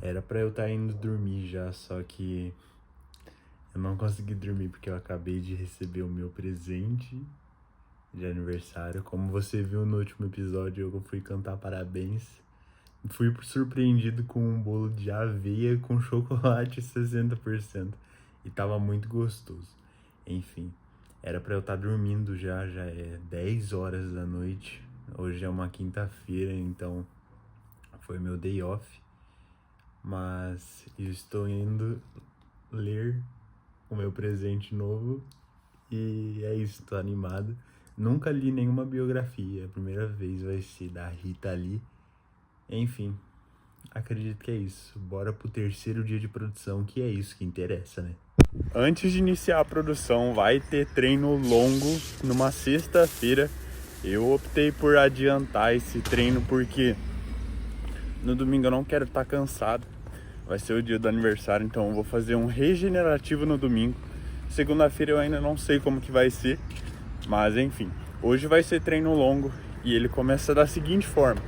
Era pra eu estar indo dormir já, só que eu não consegui dormir porque eu acabei de receber o meu presente de aniversário. Como você viu no último episódio, eu fui cantar parabéns. Fui surpreendido com um bolo de aveia com chocolate 60%. E tava muito gostoso. Enfim, era pra eu estar dormindo já é 10 horas da noite. Hoje é uma quinta-feira, então foi meu day off. Mas eu estou indo ler o meu presente novo e é isso, tô animado. Nunca li nenhuma biografia, a primeira vez vai ser da Rita Lee. Enfim, acredito que é isso. Bora pro terceiro dia de produção, que é isso que interessa, né? Antes de iniciar a produção, vai ter treino longo numa sexta-feira. Eu optei por adiantar esse treino porque no domingo eu não quero estar cansado. Vai ser o dia do aniversário, então eu vou fazer um regenerativo no domingo. Segunda-feira eu ainda não sei como que vai ser, mas enfim. Hoje vai ser treino longo e ele começa da seguinte forma.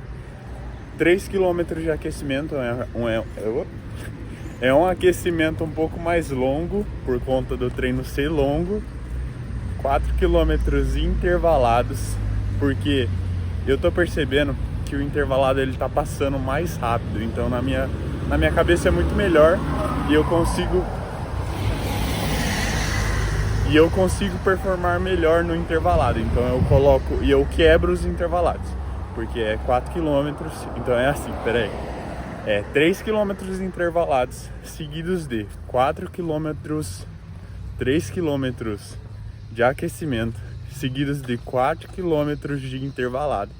3 km de aquecimento, é um aquecimento um pouco mais longo, por conta do treino ser longo. 4 km intervalados, porque eu tô percebendo que o intervalado ele tá passando mais rápido, então na minha cabeça é muito melhor e eu consigo performar melhor no intervalado. Então eu coloco e eu quebro os intervalados, porque é 4 km, então é assim, peraí. É 3 km intervalados, seguidos de 4 km, 3 km de aquecimento, seguidos de 4 km de intervalado.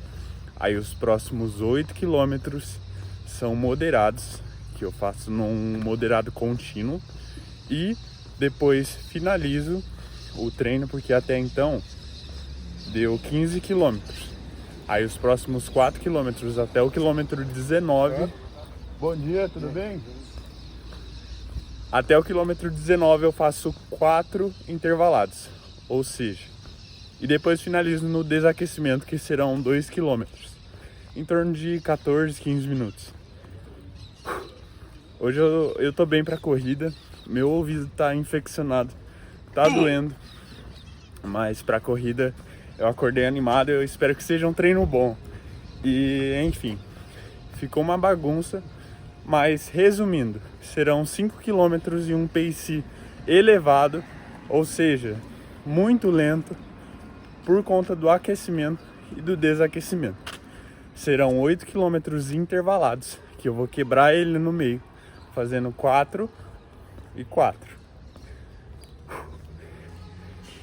Aí os próximos 8 km são moderados, que eu faço num moderado contínuo. E depois finalizo o treino, porque até então deu 15 km. Aí os próximos 4 km até o quilômetro 19. Bom dia, tudo bem? Até o quilômetro 19 eu faço 4 intervalados, ou seja, e depois finalizo no desaquecimento, que serão 2 km, em torno de 14, 15 minutos. Hoje eu tô bem pra corrida, meu ouvido tá infeccionado, tá doendo, mas pra corrida eu acordei animado, eu espero que seja um treino bom. E enfim, ficou uma bagunça. Mas resumindo, serão 5 km e um pace elevado, ou seja, muito lento por conta do aquecimento e do desaquecimento. Serão 8 km intervalados, que eu vou quebrar ele no meio, fazendo 4 e 4.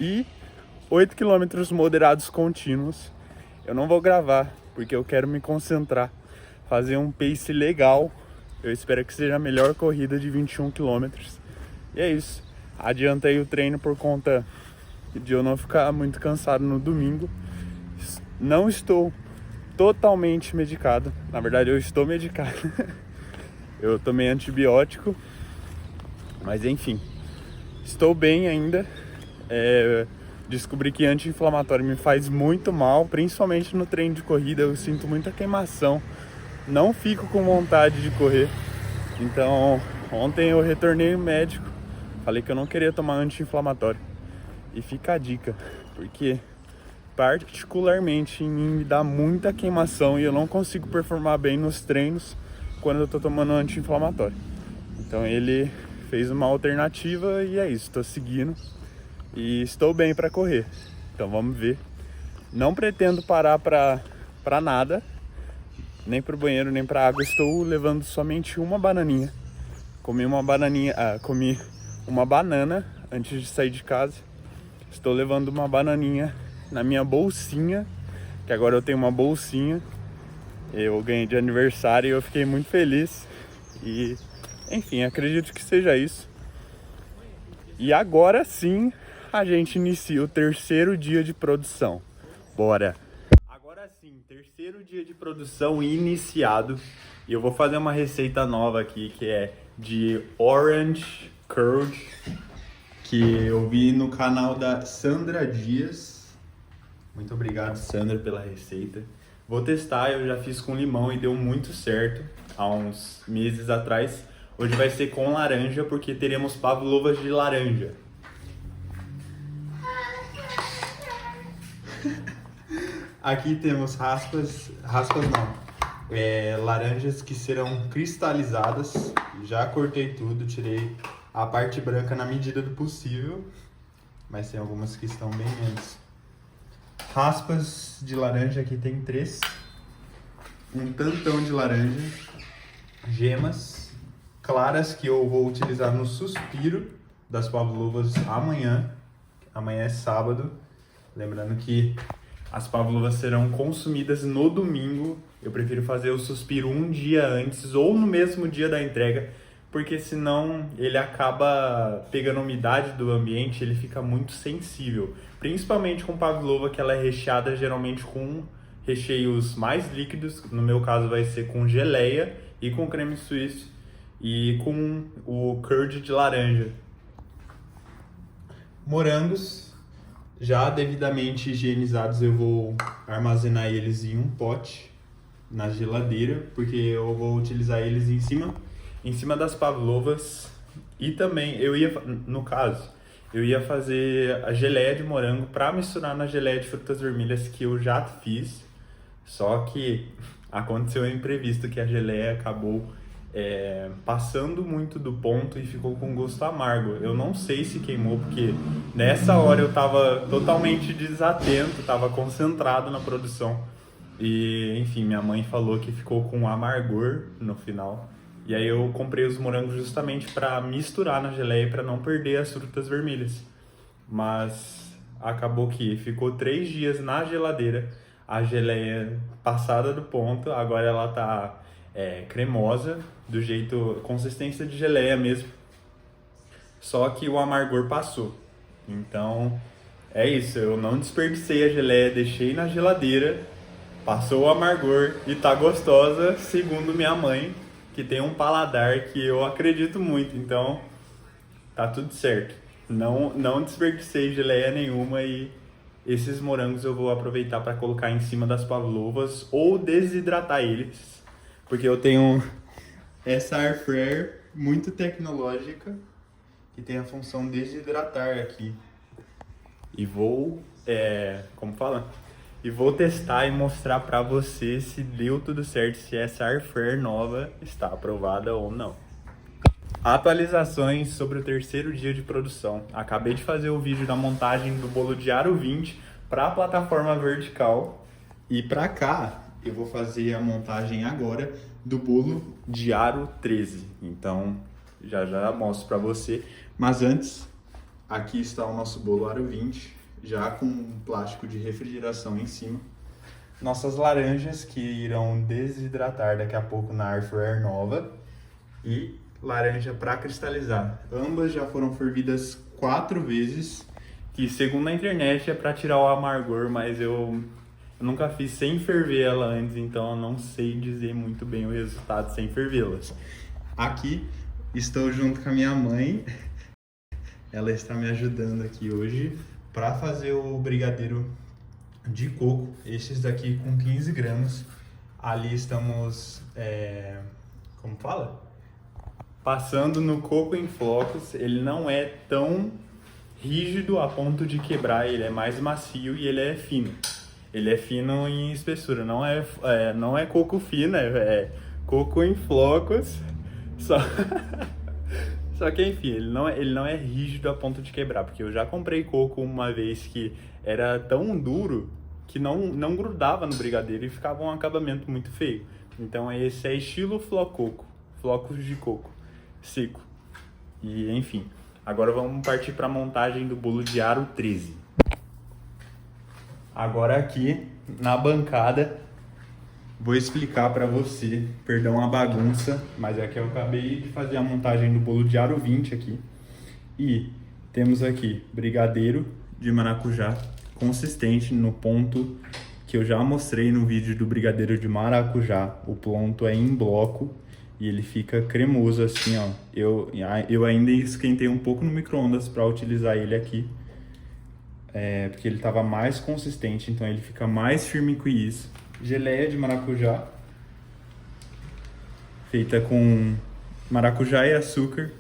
E 8 km moderados contínuos. Eu não vou gravar, porque eu quero me concentrar, fazer um pace legal. Eu espero que seja a melhor corrida de 21 km. E é isso. Adiantei o treino por conta de eu não ficar muito cansado no domingo. Não estou totalmente medicado. Na verdade, eu estou medicado. Eu tomei antibiótico. Mas enfim, estou bem ainda. Descobri que anti-inflamatório me faz muito mal, principalmente no treino de corrida. Eu sinto muita queimação. Não fico com vontade de correr. Então, ontem eu retornei no médico, falei que eu não queria tomar anti-inflamatório. E fica a dica, porque particularmente em mim me dá muita queimação e eu não consigo performar bem nos treinos quando eu tô tomando anti-inflamatório. Então ele fez uma alternativa e é isso, tô seguindo e estou bem para correr. Então vamos ver. Não pretendo parar pra nada. Nem pro banheiro, nem pra água. Estou levando somente uma bananinha. Comi uma banana antes de sair de casa. Estou levando uma bananinha na minha bolsinha, que agora eu tenho uma bolsinha. Eu ganhei de aniversário e eu fiquei muito feliz. E, enfim, acredito que seja isso. E agora sim, a gente inicia o terceiro dia de produção. Bora! Agora sim, terceiro dia de produção iniciado. E eu vou fazer uma receita nova aqui, que é de Orange Curd, que eu vi no canal da Sandra Dias. Muito obrigado, Sandra, pela receita. Vou testar, eu já fiz com limão e deu muito certo há uns meses atrás. Hoje vai ser com laranja, porque teremos pavlovas de laranja. Aqui temos raspas não, laranjas que serão cristalizadas. Já cortei tudo, tirei a parte branca na medida do possível, mas tem algumas que estão bem menos. Raspas de laranja, aqui tem 3. Um tantão de laranja, gemas claras que eu vou utilizar no suspiro das pavlovas amanhã. Amanhã é sábado, lembrando que as pavlovas serão consumidas no domingo. Eu prefiro fazer o suspiro um dia antes ou no mesmo dia da entrega, porque senão ele acaba pegando a umidade do ambiente, ele fica muito sensível. Principalmente com pavlova, que ela é recheada geralmente com recheios mais líquidos. No meu caso vai ser com geleia e com creme suíço e com o curd de laranja. Morangos já devidamente higienizados, eu vou armazenar eles em um pote na geladeira, porque eu vou utilizar eles em cima das pavlovas. E também eu ia fazer a geleia de morango para misturar na geleia de frutas vermelhas que eu já fiz, só que aconteceu um imprevisto que a geleia acabou passando muito do ponto e ficou com gosto amargo. Eu não sei se queimou, porque nessa hora eu tava totalmente desatento, tava concentrado na produção. E, enfim, minha mãe falou que ficou com amargor no final. E aí eu comprei os morangos justamente para misturar na geleia para não perder as frutas vermelhas. Mas acabou que ficou 3 dias na geladeira, a geleia passada do ponto, agora ela tá cremosa, do jeito, consistência de geleia mesmo, só que o amargor passou. Então é isso, eu não desperdicei a geleia, deixei na geladeira, passou o amargor e tá gostosa, segundo minha mãe, que tem um paladar que eu acredito muito, então tá tudo certo. Não desperdicei geleia nenhuma e esses morangos eu vou aproveitar para colocar em cima das pavlovas ou desidratar eles, porque eu tenho essa air fryer muito tecnológica que tem a função desidratar aqui. E vou, E vou testar e mostrar para você se deu tudo certo, se essa air fryer nova está aprovada ou não. Atualizações sobre o 3º dia de produção. Acabei de fazer o vídeo da montagem do bolo de aro 20 para a plataforma vertical. E para cá, eu vou fazer a montagem agora do bolo de aro 13. Então, já mostro para você. Mas antes, aqui está o nosso bolo aro 20, já com um plástico de refrigeração em cima. Nossas laranjas que irão desidratar daqui a pouco na air fryer nova. E laranja para cristalizar. Ambas já foram fervidas 4 vezes, que segundo a internet é para tirar o amargor, mas eu nunca fiz sem ferver ela antes, então eu não sei dizer muito bem o resultado sem fervê-las. Aqui estou junto com a minha mãe, ela está me ajudando aqui hoje para fazer o brigadeiro de coco, estes daqui com 15 gramas. Ali estamos, como fala? Passando no coco em flocos. Ele não é tão rígido a ponto de quebrar, ele é mais macio e ele é fino. Ele é fino em espessura, não é coco fino, é coco em flocos. Só que enfim, ele não é rígido a ponto de quebrar, porque eu já comprei coco uma vez que era tão duro que não grudava no brigadeiro e ficava um acabamento muito feio. Então esse é estilo flococo, flocos de coco seco. E enfim, agora vamos partir para a montagem do bolo de aro 13. Agora aqui na bancada vou explicar para você, perdão a bagunça, mas é que eu acabei de fazer a montagem do bolo de aro 20 aqui. E temos aqui brigadeiro de maracujá consistente no ponto que eu já mostrei no vídeo do brigadeiro de maracujá. O ponto é em bloco e ele fica cremoso assim, ó. Eu ainda esquentei um pouco no micro-ondas para utilizar ele aqui, porque ele estava mais consistente, então ele fica mais firme que isso. geleia de maracujá, feita com maracujá e açúcar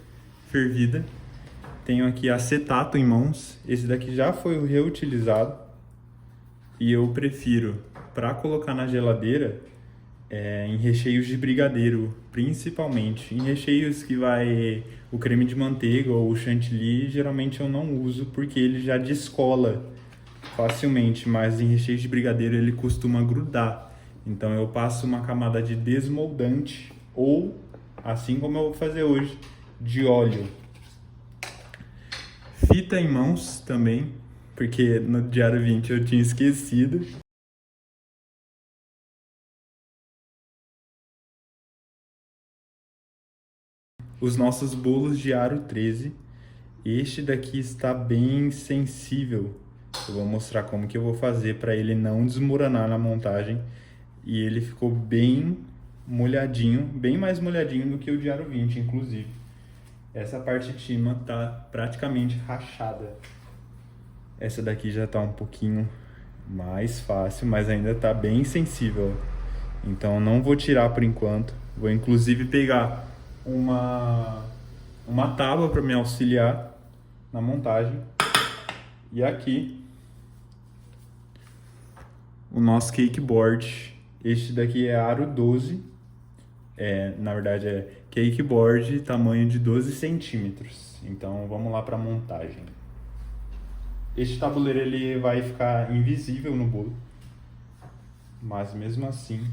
fervida. Tenho aqui acetato em mãos. Esse daqui já foi reutilizado. E eu prefiro, para colocar na geladeira, em recheios de brigadeiro, principalmente. Em recheios que vai o creme de manteiga ou o chantilly, geralmente eu não uso porque ele já descola facilmente, mas em recheios de brigadeiro ele costuma grudar. Então eu passo uma camada de desmoldante ou, assim como eu vou fazer hoje, de óleo. Fita em mãos também, porque no diário 20 eu tinha esquecido. Os nossos bolos de aro 13. Este daqui está bem sensível. Eu vou mostrar como que eu vou fazer para ele não desmoronar na montagem. E ele ficou bem molhadinho, bem mais molhadinho do que o de aro 20, inclusive. Essa parte de cima tá praticamente rachada. Essa daqui já tá um pouquinho mais fácil, mas ainda tá bem sensível. Então não vou tirar por enquanto. Vou inclusive pegar uma tábua para me auxiliar na montagem. E aqui o nosso cake board. Este daqui é aro 12. Na verdade é cake board tamanho de 12 centímetros. Então vamos lá para a montagem. Este tabuleiro ele vai ficar invisível no bolo, mas mesmo assim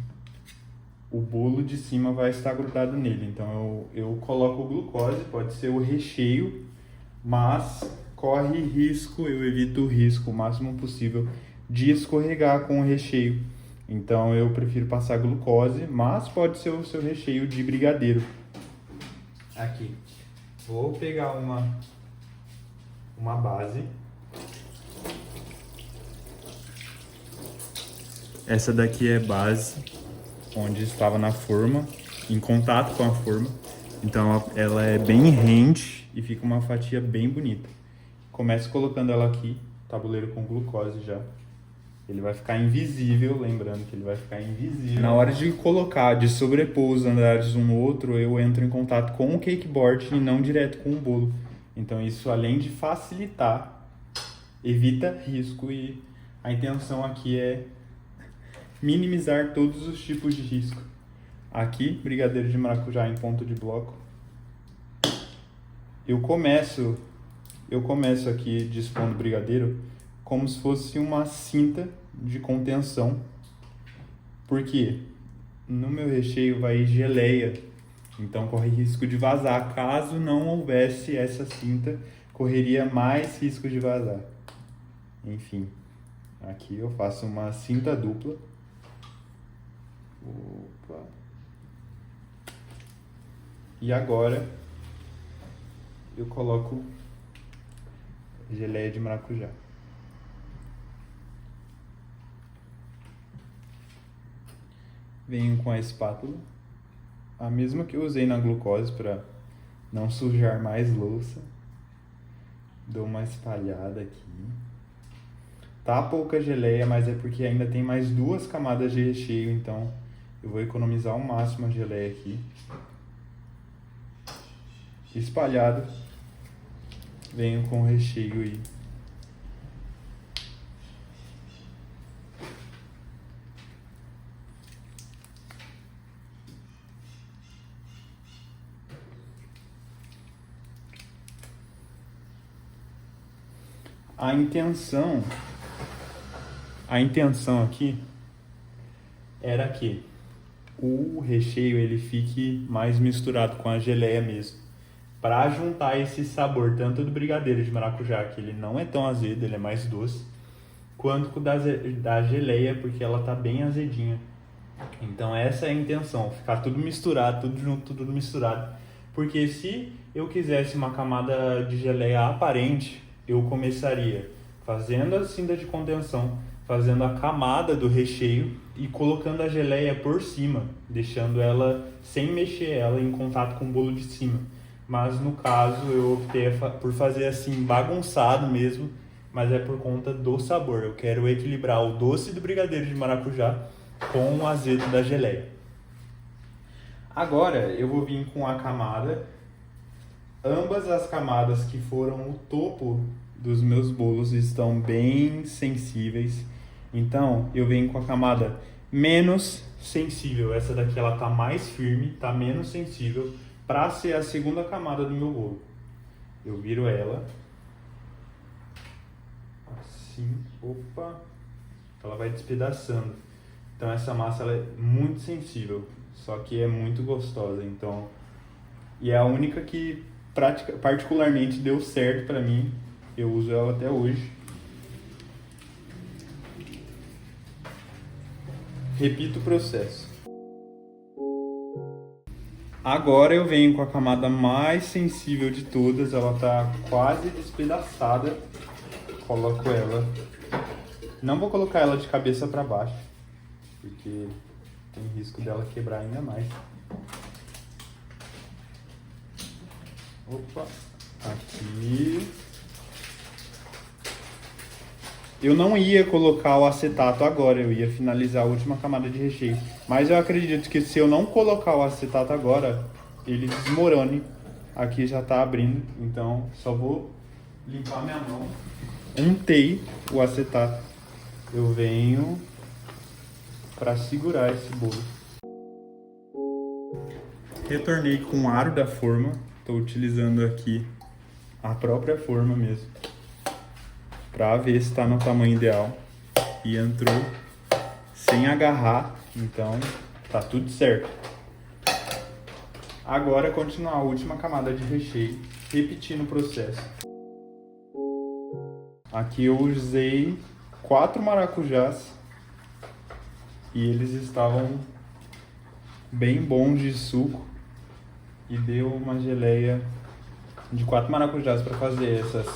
o bolo de cima vai estar grudado nele. Então eu coloco o glucose, pode ser o recheio, mas corre risco, eu evito o risco o máximo possível de escorregar com o recheio. Então eu prefiro passar glucose, mas pode ser o seu recheio de brigadeiro. Aqui, vou pegar uma base. Essa daqui é base, onde estava na forma, em contato com a forma. Então ela é bem rente e fica uma fatia bem bonita. Começo colocando ela aqui, tabuleiro com glucose já. Ele vai ficar invisível, lembrando que ele vai ficar invisível. Na hora de colocar, de sobrepor os andares um no outro, eu entro em contato com o cake board e não direto com o bolo. Então isso, além de facilitar, evita risco, e a intenção aqui é minimizar todos os tipos de risco. Aqui, brigadeiro de maracujá em ponto de bloco. Eu começo aqui dispondo o brigadeiro como se fosse uma cinta de contenção, porque no meu recheio vai geleia, então corre risco de vazar. Caso não houvesse essa cinta, correria mais risco de vazar. Enfim, aqui eu faço uma cinta dupla. Opa. E agora eu coloco geleia de maracujá. Venho com a espátula, a mesma que eu usei na glucose para não sujar mais louça. Dou uma espalhada aqui. Tá pouca geleia, mas é porque ainda tem mais 2 camadas de recheio, então eu vou economizar ao máximo a geleia aqui. Espalhado, venho com o recheio aí. A intenção aqui era que o recheio ele fique mais misturado com a geleia mesmo, para juntar esse sabor tanto do brigadeiro de maracujá, que ele não é tão azedo, ele é mais doce, quanto da geleia, porque ela tá bem azedinha. Então essa é a intenção, ficar tudo misturado, tudo junto, tudo misturado. Porque se eu quisesse uma camada de geleia aparente, eu começaria fazendo a cinta de contenção, fazendo a camada do recheio e colocando a geleia por cima, deixando ela sem mexer ela em contato com o bolo de cima. Mas no caso eu optei por fazer assim bagunçado mesmo, mas é por conta do sabor. Eu quero equilibrar o doce do brigadeiro de maracujá com o azedo da geleia. Agora eu vou vir com a camada. Ambas as camadas que foram o topo dos meus bolos estão bem sensíveis. Então eu venho com a camada menos sensível. Essa daqui ela tá mais firme, tá menos sensível, para ser a segunda camada do meu bolo. Eu viro ela assim, opa, ela vai despedaçando. Então essa massa ela é muito sensível, só que é muito gostosa. Então, e é a única que particularmente deu certo pra mim. Eu uso ela até hoje. Repito o processo. Agora eu venho com a camada mais sensível de todas. Ela tá quase despedaçada. Coloco ela. Não vou colocar ela de cabeça para baixo, porque tem risco dela quebrar ainda mais. Opa, aqui. Eu não ia colocar o acetato agora, eu ia finalizar a última camada de recheio. Mas eu acredito que se eu não colocar o acetato agora, ele desmorone. Aqui já tá abrindo, então só vou limpar minha mão. Untei o acetato. Eu venho para segurar esse bolo. Retornei com o aro da forma. Estou utilizando aqui a própria forma mesmo, para ver se está no tamanho ideal. E entrou sem agarrar, então tá tudo certo. Agora continuar a última camada de recheio, repetindo o processo. Aqui eu usei 4 maracujás e eles estavam bem bons de suco. E deu uma geleia de 4 maracujás para fazer essas.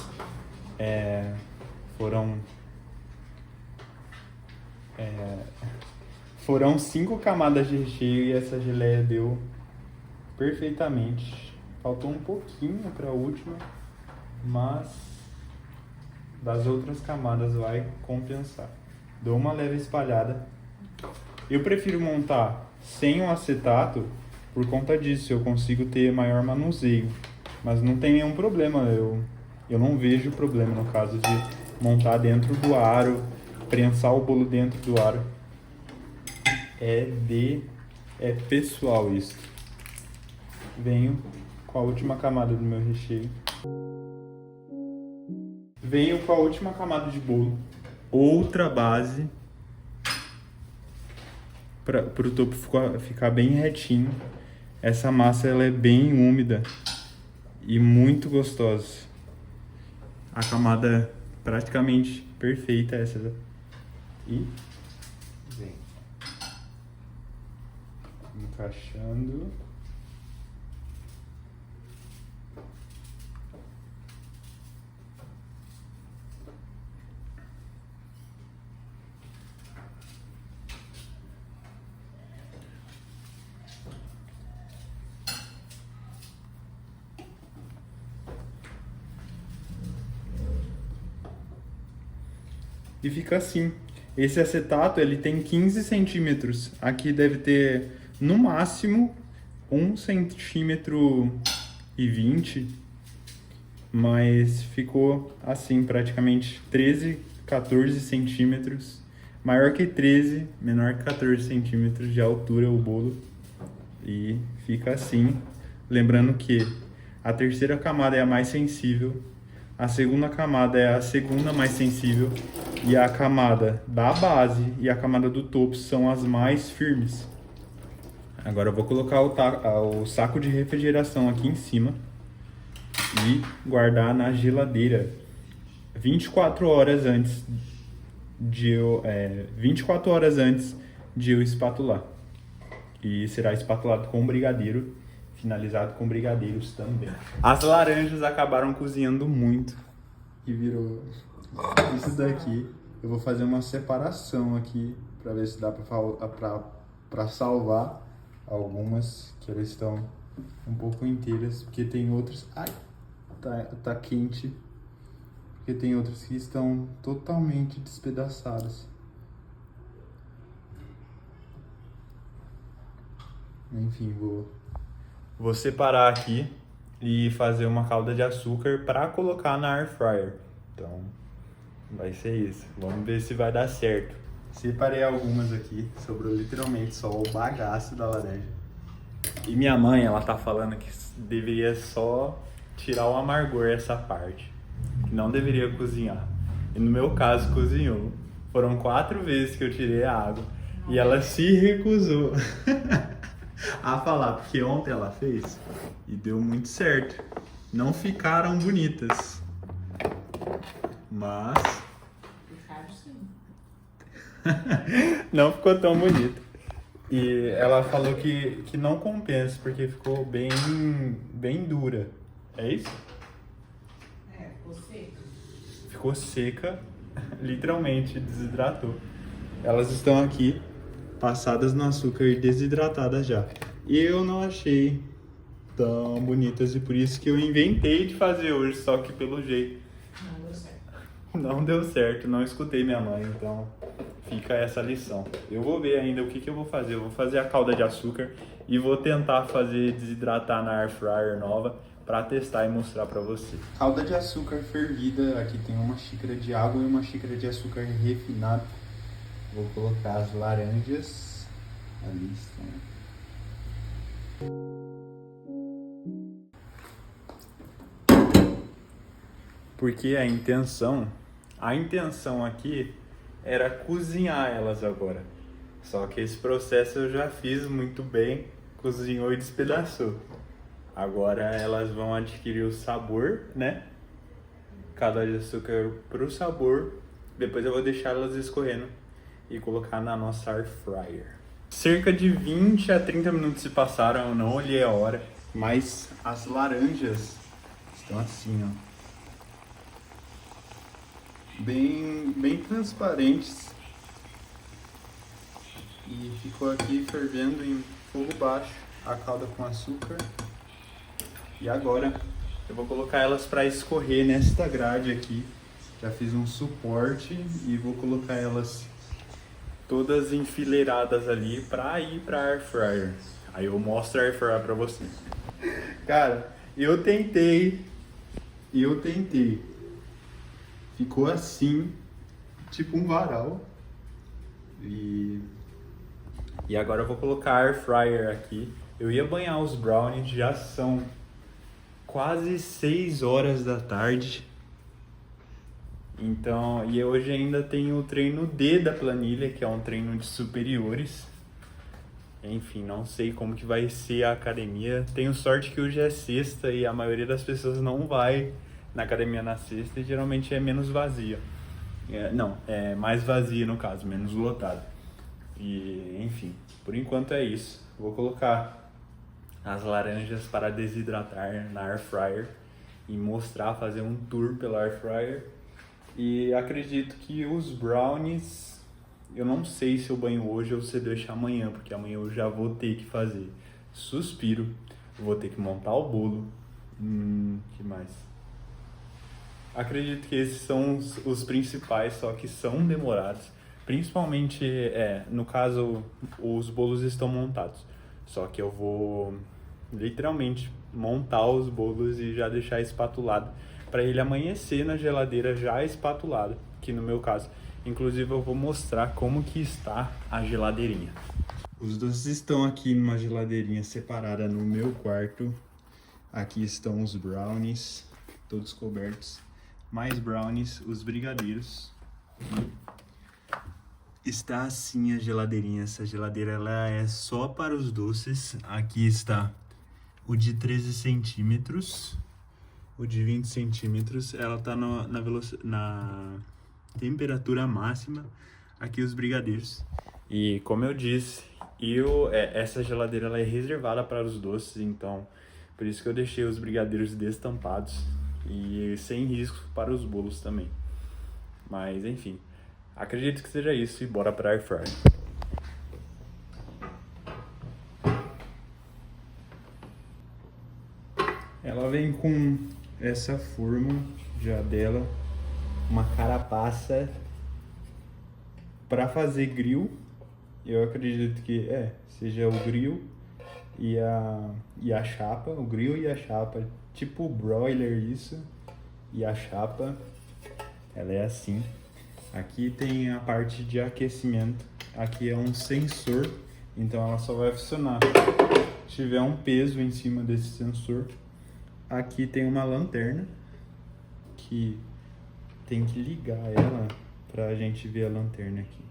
Foram 5 camadas de recheio e essa geleia deu perfeitamente. Faltou um pouquinho para a última, mas das outras camadas vai compensar. Dou uma leve espalhada. Eu prefiro montar sem o acetato. Por conta disso, eu consigo ter maior manuseio. Mas não tem nenhum problema. Eu não vejo problema no caso de montar dentro do aro, prensar o bolo dentro do aro. É pessoal isso. Venho com a última camada do meu recheio. Venho com a última camada de bolo. Outra base. Para o topo ficar bem retinho. Essa massa ela é bem úmida e muito gostosa. A camada praticamente perfeita essa. E vem encaixando. E fica assim. Esse acetato ele tem 15 centímetros. Aqui deve ter no máximo 1,20 centímetro, mas ficou assim praticamente 13, 14 centímetros. Maior que 13, menor que 14 centímetros de altura o bolo. E fica assim. Lembrando que a terceira camada é a mais sensível. A segunda camada é a segunda mais sensível e a camada da base e a camada do topo são as mais firmes. Agora eu vou colocar o saco de refrigeração aqui em cima e guardar na geladeira 24 horas antes de eu espatular. E será espatulado com brigadeiro, finalizado com brigadeiros também. As laranjas acabaram cozinhando muito e virou isso daqui. Eu vou fazer uma separação aqui para ver se dá para salvar algumas que elas estão um pouco inteiras, porque tem outras, tá quente, porque tem outras que estão totalmente despedaçadas. Enfim, vou separar aqui e fazer uma calda de açúcar para colocar na air fryer. Então, vai ser isso. Vamos ver se vai dar certo. Separei algumas aqui, sobrou literalmente só o bagaço da laranja. E minha mãe, ela tá falando que deveria só tirar o amargor essa parte, que não deveria cozinhar. E no meu caso, cozinhou. Foram 4 vezes que eu tirei a água e ela se recusou a falar, porque ontem ela fez e deu muito certo. Não ficaram bonitas, mas Ficaram sim. não ficou tão bonito. E ela falou que não compensa, porque ficou bem dura. É isso? Ficou seco. Ficou seca, literalmente desidratou. Elas estão aqui, passadas no açúcar e desidratadas já. E eu não achei tão bonitas e por isso que eu inventei de fazer hoje, só que pelo jeito Não deu certo. não deu certo, não escutei minha mãe, então fica essa lição. Eu vou ver ainda o que eu vou fazer. Eu vou fazer a calda de açúcar e vou tentar fazer desidratar na air fryer nova para testar e mostrar para você. Calda de açúcar fervida, aqui tem uma xícara de água e uma xícara de açúcar refinado. Vou colocar as laranjas, ali estão. Porque a intenção aqui era cozinhar elas agora. Só que esse processo eu já fiz muito bem, cozinhou e despedaçou. Agora elas vão adquirir o sabor, né? Calda de açúcar pro sabor. Depois eu vou deixar elas escorrendo e colocar na nossa air fryer. Cerca de 20 a 30 minutos se passaram, eu não olhei a hora, mas as laranjas estão assim, ó. Bem transparentes. E ficou aqui fervendo em fogo baixo a calda com açúcar. E agora eu vou colocar elas para escorrer nesta grade aqui. Já fiz um suporte e vou colocar elas todas enfileiradas ali para ir para air fryer. Aí eu mostro a air fryer para vocês. Cara, eu tentei. Ficou assim, tipo um varal. E agora eu vou colocar a air fryer aqui. Eu ia banhar os brownies, já são quase 6 horas da tarde. Então, e hoje ainda tem o treino D da planilha, que é um treino de superiores. Enfim, não sei como que vai ser a academia. Tenho sorte que hoje é sexta e a maioria das pessoas não vai na academia na sexta e geralmente é menos vazia. É mais vazia no caso, menos lotada. E, enfim, por enquanto é isso. Vou colocar as laranjas para desidratar na air fryer e mostrar, fazer um tour pela air fryer. E acredito que os brownies, eu não sei se eu banho hoje ou se eu deixo amanhã, porque amanhã eu já vou ter que fazer. Suspiro, vou ter que montar o bolo. Que mais? Acredito que esses são os principais, só que são demorados. Principalmente, no caso, os bolos estão montados. Só que eu vou literalmente montar os bolos e já deixar espatulado para ele amanhecer na geladeira já espatulado, que no meu caso. Inclusive eu vou mostrar como que está a geladeirinha. Os doces estão aqui numa geladeirinha separada no meu quarto. Aqui estão os brownies, todos cobertos. Mais brownies, os brigadeiros. Está assim a geladeirinha. Essa geladeira ela é só para os doces. Aqui está o de 13 centímetros. O de 20 centímetros. Ela está na temperatura máxima. Aqui os brigadeiros. E como eu disse, essa geladeira ela é reservada para os doces. Então, por isso que eu deixei os brigadeiros destampados. E sem risco para os bolos também. Mas enfim, acredito que seja isso e bora para air fryer. Ela vem com essa forma já dela, uma carapaça para fazer grill. Eu acredito que seja o grill. e a chapa, o grill e a chapa, tipo broiler isso. E a chapa, ela é assim. Aqui tem a parte de aquecimento. Aqui é um sensor, então ela só vai funcionar se tiver um peso em cima desse sensor. Aqui tem uma lanterna que tem que ligar ela pra gente ver a lanterna aqui.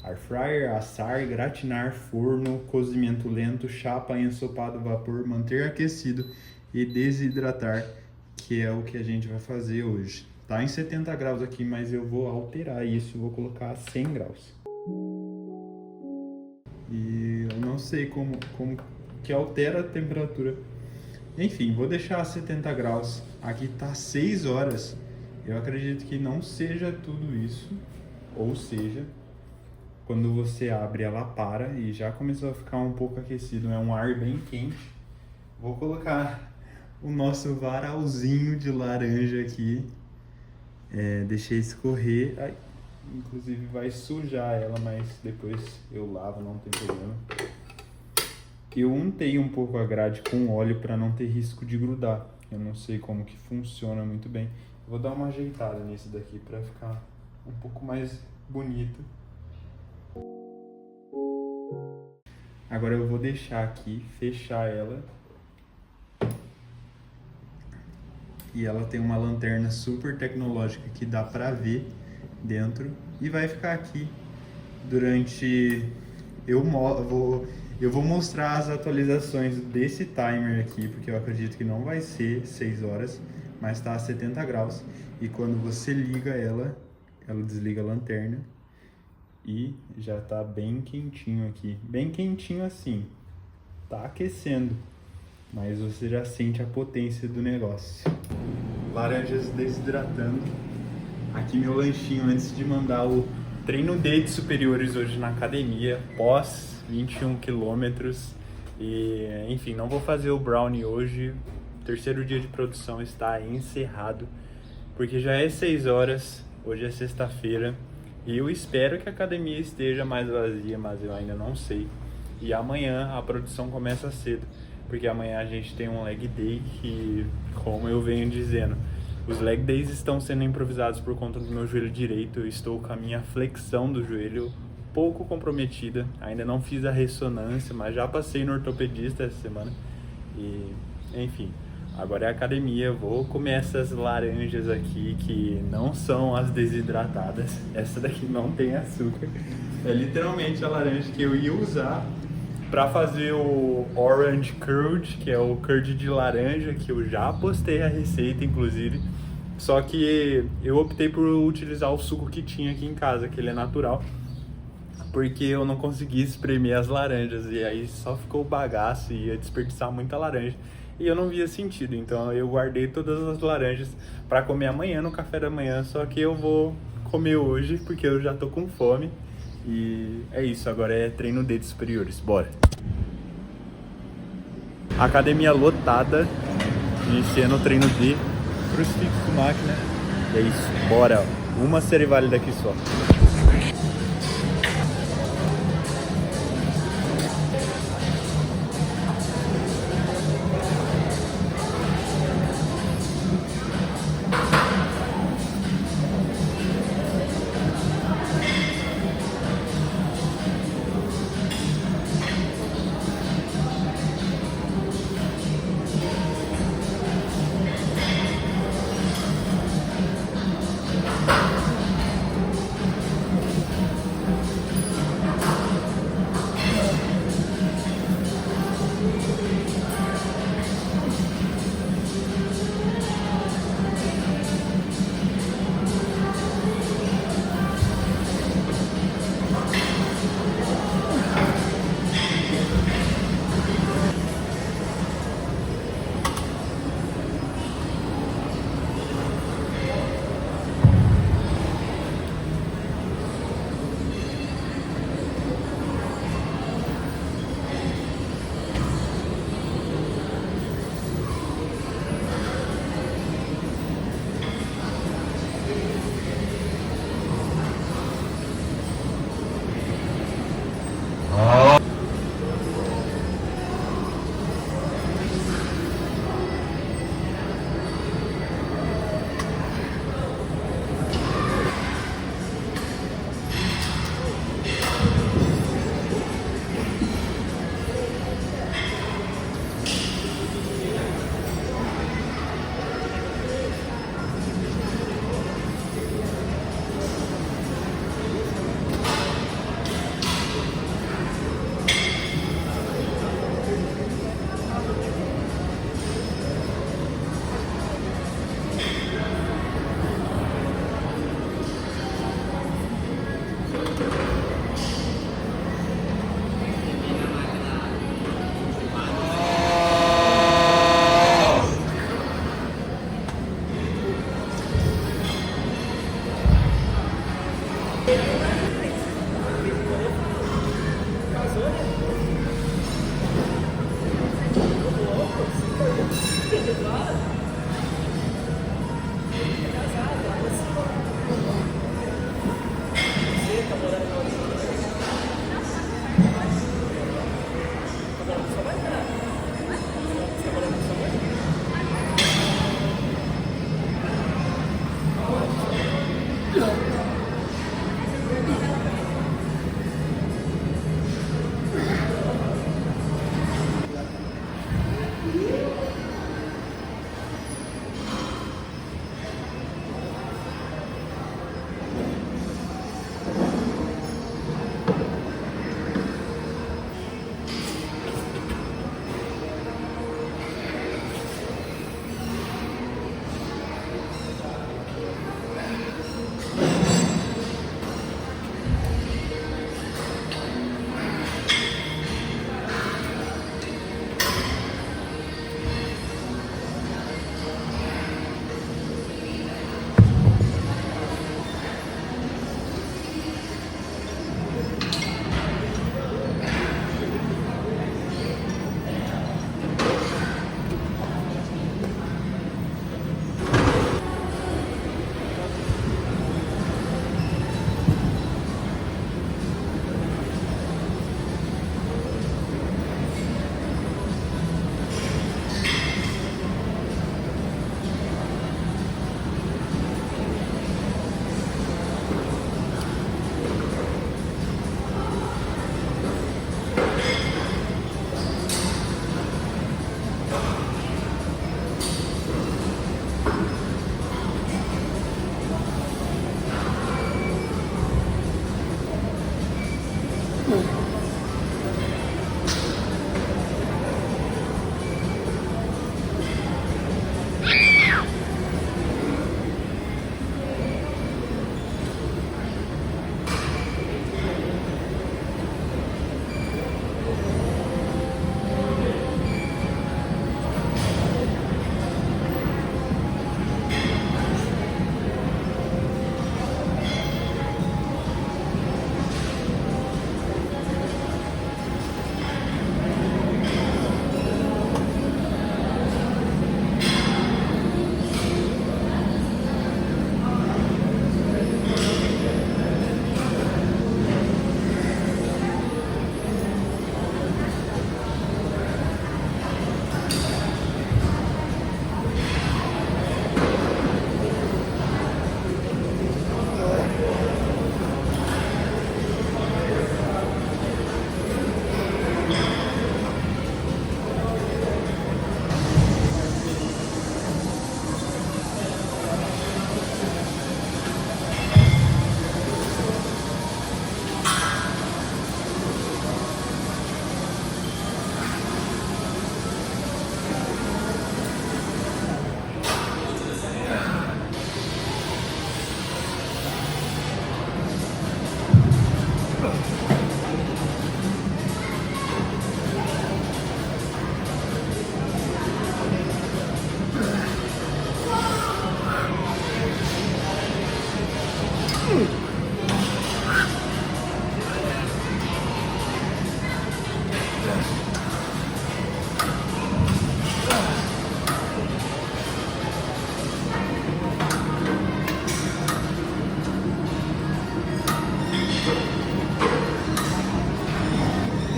Air fryer, assar, gratinar, forno, cozimento lento, chapa, ensopado, vapor, manter aquecido e desidratar, que é o que a gente vai fazer hoje. Tá em 70 graus aqui, mas eu vou alterar isso, vou colocar a 100 graus. E eu não sei como que altera a temperatura. Enfim, vou deixar a 70 graus. Aqui tá 6 horas. Eu acredito que não seja tudo isso, ou seja, quando você abre ela para e já começou a ficar um pouco aquecido, é um ar bem quente. Vou colocar o nosso varalzinho de laranja aqui. Deixei escorrer. Ai, inclusive vai sujar ela, mas depois eu lavo, não tem problema. Eu untei um pouco a grade com óleo para não ter risco de grudar. Eu não sei como que funciona muito bem. Vou dar uma ajeitada nesse daqui para ficar um pouco mais bonito. Agora eu vou deixar aqui, fechar ela. E ela tem uma lanterna super tecnológica que dá pra ver dentro. E vai ficar aqui durante... Eu vou mostrar as atualizações desse timer aqui, porque eu acredito que não vai ser 6 horas, mas tá a 70 graus. E quando você liga ela desliga a lanterna. E já tá bem quentinho aqui. Bem quentinho assim. Tá aquecendo. Mas você já sente a potência do negócio. Laranjas desidratando. Aqui meu lanchinho antes de mandar o treino de superiores hoje na academia. Pós 21 quilômetros. E enfim, não vou fazer o brownie hoje. O terceiro dia de produção está encerrado. Porque já é 6 horas. Hoje é sexta-feira. E eu espero que a academia esteja mais vazia, mas eu ainda não sei. E amanhã a produção começa cedo, porque amanhã a gente tem um leg day que, como eu venho dizendo, os leg days estão sendo improvisados por conta do meu joelho direito. Eu estou com a minha flexão do joelho pouco comprometida. Ainda não fiz a ressonância, mas já passei no ortopedista essa semana. E, enfim... Agora é academia, vou comer essas laranjas aqui que não são as desidratadas. Essa daqui não tem açúcar. É literalmente a laranja que eu ia usar para fazer o orange curd, que é o curd de laranja, que eu já postei a receita inclusive. Só que eu optei por utilizar o suco que tinha aqui em casa, que ele é natural, porque eu não consegui espremer as laranjas e aí só ficou bagaço e ia desperdiçar muita laranja. E eu não via sentido, então eu guardei todas as laranjas para comer amanhã no café da manhã, só que eu vou comer hoje porque eu já tô com fome. E é isso, agora é treino de superiores, bora! Academia lotada, iniciando o treino de crucifixo máquina. É isso, bora! Uma série válida aqui só.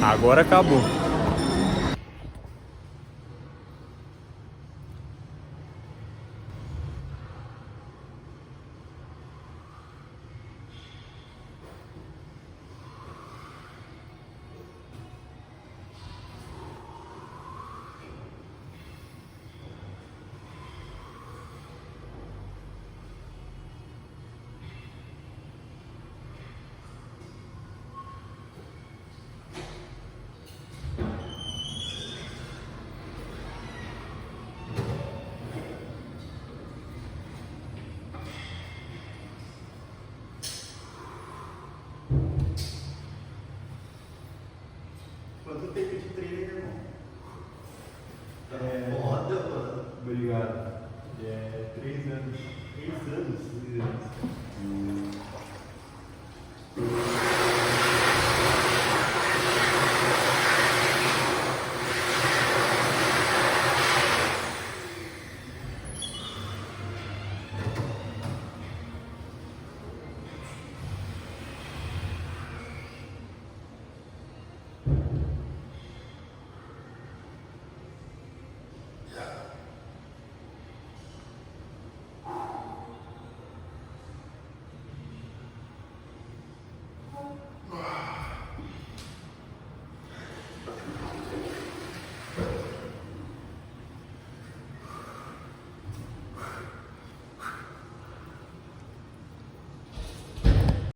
Agora acabou. Quanto tempo de treino, irmão? Tá foda, mano. Obrigado. 3 anos. 3 anos. 3 anos.